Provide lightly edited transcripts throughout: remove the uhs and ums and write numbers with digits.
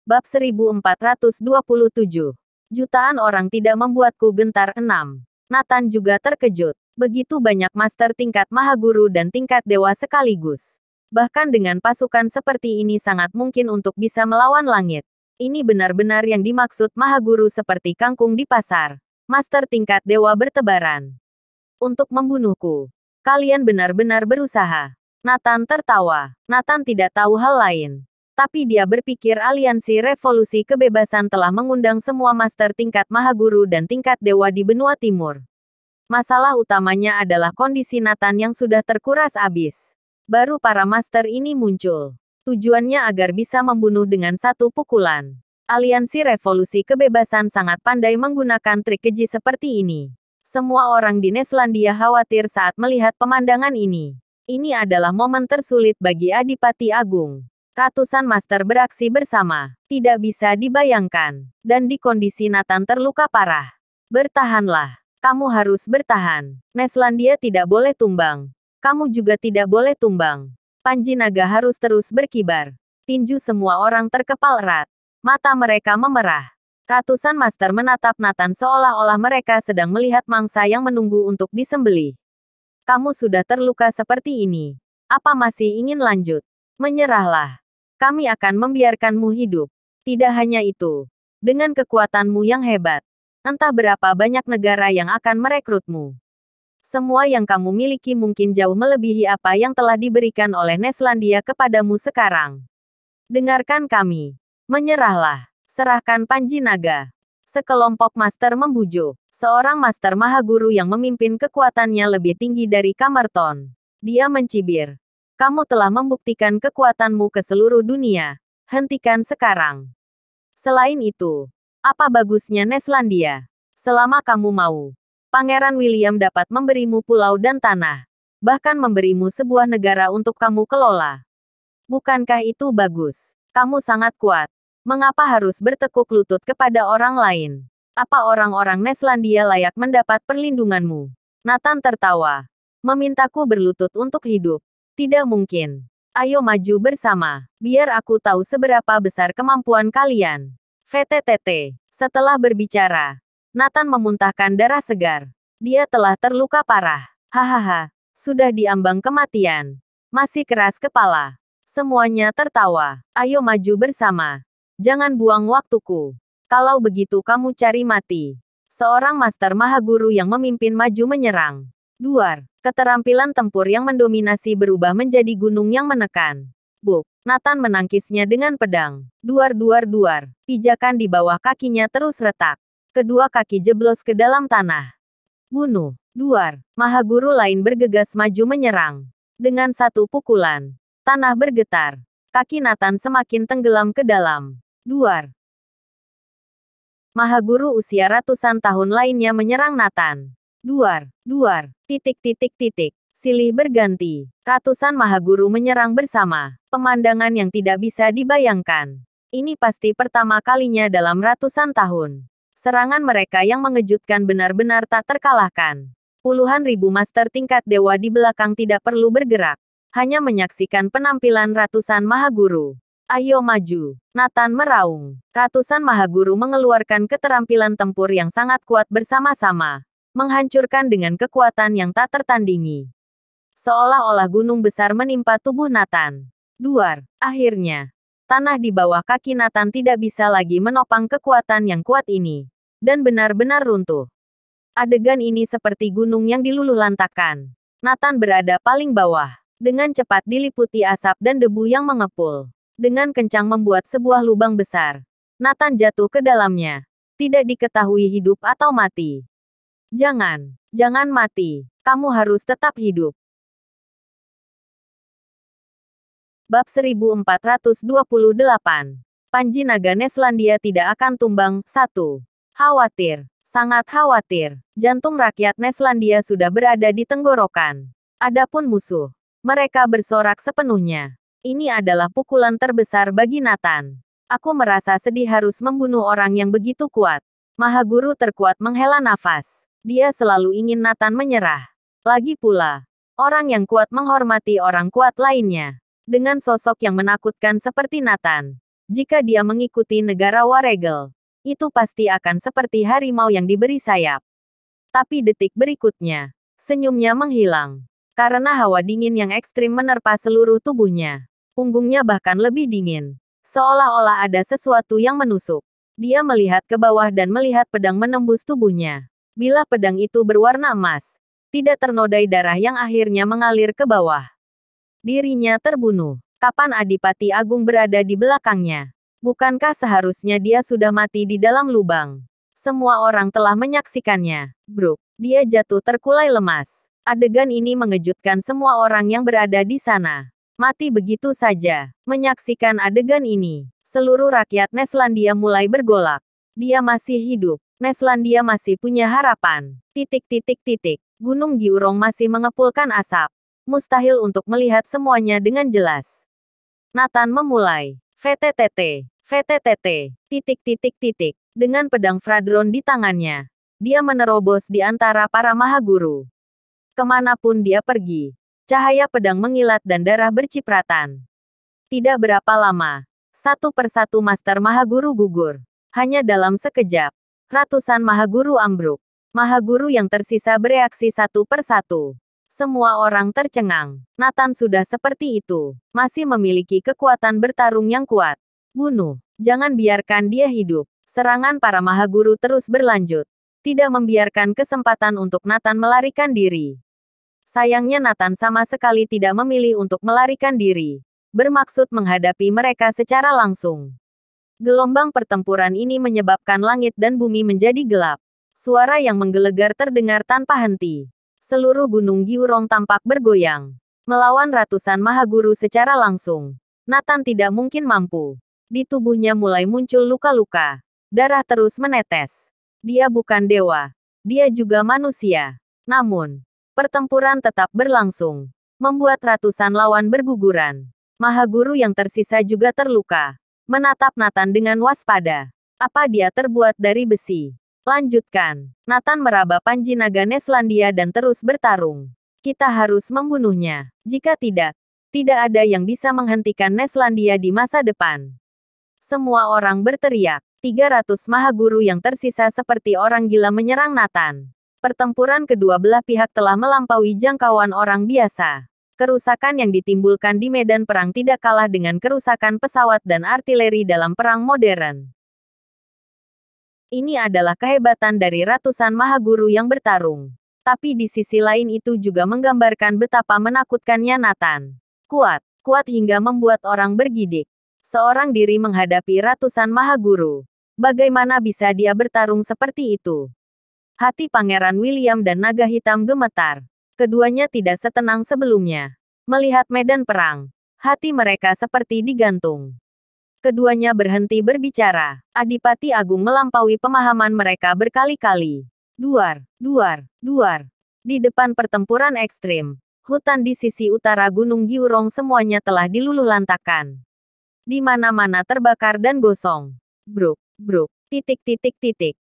Bab 1427. Jutaan orang tidak membuatku gentar. 6. Nathan juga terkejut. Begitu banyak master tingkat Mahaguru dan tingkat dewa sekaligus. Bahkan dengan pasukan seperti ini sangat mungkin untuk bisa melawan langit. Ini benar-benar yang dimaksud Mahaguru seperti kangkung di pasar. Master tingkat dewa bertebaran. Untuk membunuhku. Kalian benar-benar berusaha. Nathan tertawa. Nathan tidak tahu hal lain. Tapi dia berpikir aliansi revolusi kebebasan telah mengundang semua master tingkat Mahaguru dan tingkat dewa di benua timur. Masalah utamanya adalah kondisi Nathan yang sudah terkuras habis. Baru para master ini muncul. Tujuannya agar bisa membunuh dengan satu pukulan. Aliansi revolusi kebebasan sangat pandai menggunakan trik keji seperti ini. Semua orang di Neslandia khawatir saat melihat pemandangan ini. Ini adalah momen tersulit bagi Adipati Agung. Ratusan master beraksi bersama. Tidak bisa dibayangkan. Dan di kondisi Nathan terluka parah. Bertahanlah. Kamu harus bertahan. Neslandia tidak boleh tumbang. Kamu juga tidak boleh tumbang. Panji naga harus terus berkibar. Tinju semua orang terkepal erat. Mata mereka memerah. Ratusan master menatap Nathan seolah-olah mereka sedang melihat mangsa yang menunggu untuk disembelih. Kamu sudah terluka seperti ini. Apa masih ingin lanjut? Menyerahlah. Kami akan membiarkanmu hidup. Tidak hanya itu. Dengan kekuatanmu yang hebat. Entah berapa banyak negara yang akan merekrutmu. Semua yang kamu miliki mungkin jauh melebihi apa yang telah diberikan oleh Neslandia kepadamu sekarang. Dengarkan kami. Menyerahlah. Serahkan Panji Naga. Sekelompok master membujuk. Seorang master Mahaguru yang memimpin kekuatannya lebih tinggi dari Kamarton. Dia mencibir. Kamu telah membuktikan kekuatanmu ke seluruh dunia. Hentikan sekarang. Selain itu, apa bagusnya Neslandia? Selama kamu mau, Pangeran William dapat memberimu pulau dan tanah. Bahkan memberimu sebuah negara untuk kamu kelola. Bukankah itu bagus? Kamu sangat kuat. Mengapa harus bertekuk lutut kepada orang lain? Apa orang-orang Neslandia layak mendapat perlindunganmu? Nathan tertawa. Memintaku berlutut untuk hidup. Tidak mungkin. Ayo maju bersama. Biar aku tahu seberapa besar kemampuan kalian. VTTT. Setelah berbicara, Nathan memuntahkan darah segar. Dia telah terluka parah. Hahaha. Sudah diambang kematian. Masih keras kepala. Semuanya tertawa. Ayo maju bersama. Jangan buang waktuku. Kalau begitu kamu cari mati. Seorang master Mahaguru yang memimpin maju menyerang. Duar. Keterampilan tempur yang mendominasi berubah menjadi gunung yang menekan. Buk. Nathan menangkisnya dengan pedang. Duar duar duar. Pijakan di bawah kakinya terus retak. Kedua kaki jeblos ke dalam tanah. Bunuh. Duar. Mahaguru lain bergegas maju menyerang. Dengan satu pukulan. Tanah bergetar. Kaki Nathan semakin tenggelam ke dalam. Duar. Mahaguru usia ratusan tahun lainnya menyerang Nathan. Duar, duar, titik titik titik. Silih berganti. Ratusan Mahaguru menyerang bersama. Pemandangan yang tidak bisa dibayangkan. Ini pasti pertama kalinya dalam ratusan tahun. Serangan mereka yang mengejutkan benar-benar tak terkalahkan. Puluhan ribu master tingkat dewa di belakang tidak perlu bergerak. Hanya menyaksikan penampilan ratusan Mahaguru. Ayo maju. Nathan meraung. Ratusan Mahaguru mengeluarkan keterampilan tempur yang sangat kuat bersama-sama. Menghancurkan dengan kekuatan yang tak tertandingi. Seolah-olah gunung besar menimpa tubuh Nathan. Duar. Akhirnya, tanah di bawah kaki Nathan tidak bisa lagi menopang kekuatan yang kuat ini. Dan benar-benar runtuh. Adegan ini seperti gunung yang diluluhlantakkan. Nathan berada paling bawah. Dengan cepat diliputi asap dan debu yang mengepul. Dengan kencang membuat sebuah lubang besar. Nathan jatuh ke dalamnya. Tidak diketahui hidup atau mati. Jangan mati. Kamu harus tetap hidup. Bab 1428. Panji naga Neslandia tidak akan tumbang. 1. Khawatir. Sangat khawatir. Jantung rakyat Neslandia sudah berada di tenggorokan. Adapun musuh. Mereka bersorak sepenuhnya. Ini adalah pukulan terbesar bagi Nathan. Aku merasa sedih harus membunuh orang yang begitu kuat. Mahaguru terkuat menghela nafas. Dia selalu ingin Nathan menyerah. Lagi pula, orang yang kuat menghormati orang kuat lainnya. Dengan sosok yang menakutkan seperti Nathan, Jika dia mengikuti negara Waregel, itu pasti akan seperti harimau yang diberi sayap. Tapi detik berikutnya, senyumnya menghilang. Karena hawa dingin yang ekstrim menerpa seluruh tubuhnya. Punggungnya bahkan lebih dingin. Seolah-olah ada sesuatu yang menusuk. Dia melihat ke bawah dan melihat pedang menembus tubuhnya. Bila pedang itu berwarna emas, tidak ternodai darah yang akhirnya mengalir ke bawah. Dirinya terbunuh. Kapan Adipati Agung berada di belakangnya? Bukankah seharusnya dia sudah mati di dalam lubang? Semua orang telah menyaksikannya. Bruk, dia jatuh terkulai lemas. Adegan ini mengejutkan semua orang yang berada di sana. Mati begitu saja. Menyaksikan adegan ini, seluruh rakyat Neslandia mulai bergolak. Dia masih hidup. Neslandia masih punya harapan. Gunung Giurong masih mengepulkan asap. Mustahil untuk melihat semuanya dengan jelas. Nathan memulai. VTTT. Dengan pedang Fradron di tangannya, dia menerobos di antara para mahaguru. Kemanapun dia pergi, cahaya pedang mengilat dan darah bercipratan. Tidak berapa lama, satu persatu Master Mahaguru gugur. Hanya dalam sekejap, ratusan Mahaguru ambruk. Mahaguru yang tersisa bereaksi satu persatu. Semua orang tercengang. Nathan sudah seperti itu, masih memiliki kekuatan bertarung yang kuat. Bunuh, jangan biarkan dia hidup. Serangan para Mahaguru terus berlanjut. Tidak membiarkan kesempatan untuk Nathan melarikan diri. Sayangnya Nathan sama sekali tidak memilih untuk melarikan diri. Bermaksud menghadapi mereka secara langsung. Gelombang pertempuran ini menyebabkan langit dan bumi menjadi gelap. Suara yang menggelegar terdengar tanpa henti. Seluruh gunung Giurong tampak bergoyang. Melawan ratusan mahaguru secara langsung, Nathan tidak mungkin mampu. Di tubuhnya mulai muncul luka-luka. Darah terus menetes. Dia bukan dewa. Dia juga manusia. Namun, pertempuran tetap berlangsung, membuat ratusan lawan berguguran. Mahaguru yang tersisa juga terluka. Menatap Nathan dengan waspada. Apa dia terbuat dari besi? Lanjutkan. Nathan meraba panji naga Neslandia dan terus bertarung. Kita harus membunuhnya. Jika tidak, tidak ada yang bisa menghentikan Neslandia di masa depan. Semua orang berteriak. 300 mahaguru yang tersisa seperti orang gila menyerang Nathan. Pertempuran kedua belah pihak telah melampaui jangkauan orang biasa. Kerusakan yang ditimbulkan di medan perang tidak kalah dengan kerusakan pesawat dan artileri dalam perang modern. Ini adalah kehebatan dari ratusan mahaguru yang bertarung. Tapi di sisi lain itu juga menggambarkan betapa menakutkannya Nathan. Kuat hingga membuat orang bergidik. Seorang diri menghadapi ratusan mahaguru. Bagaimana bisa dia bertarung seperti itu? Hati Pangeran William dan Naga Hitam gemetar. Keduanya tidak setenang sebelumnya. Melihat medan perang, hati mereka seperti digantung. Keduanya berhenti berbicara. Adipati Agung melampaui pemahaman mereka berkali-kali. Duar. Di depan pertempuran ekstrim, hutan di sisi utara Gunung Giurong semuanya telah diluluhlantakkan. Di mana-mana terbakar dan gosong. Bruk.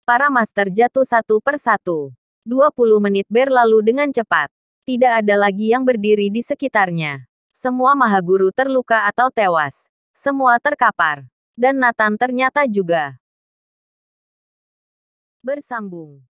Para master jatuh satu persatu. 20 menit berlalu dengan cepat. Tidak ada lagi yang berdiri di sekitarnya. Semua mahaguru terluka atau tewas. Semua terkapar. Dan Nathan ternyata juga. Bersambung.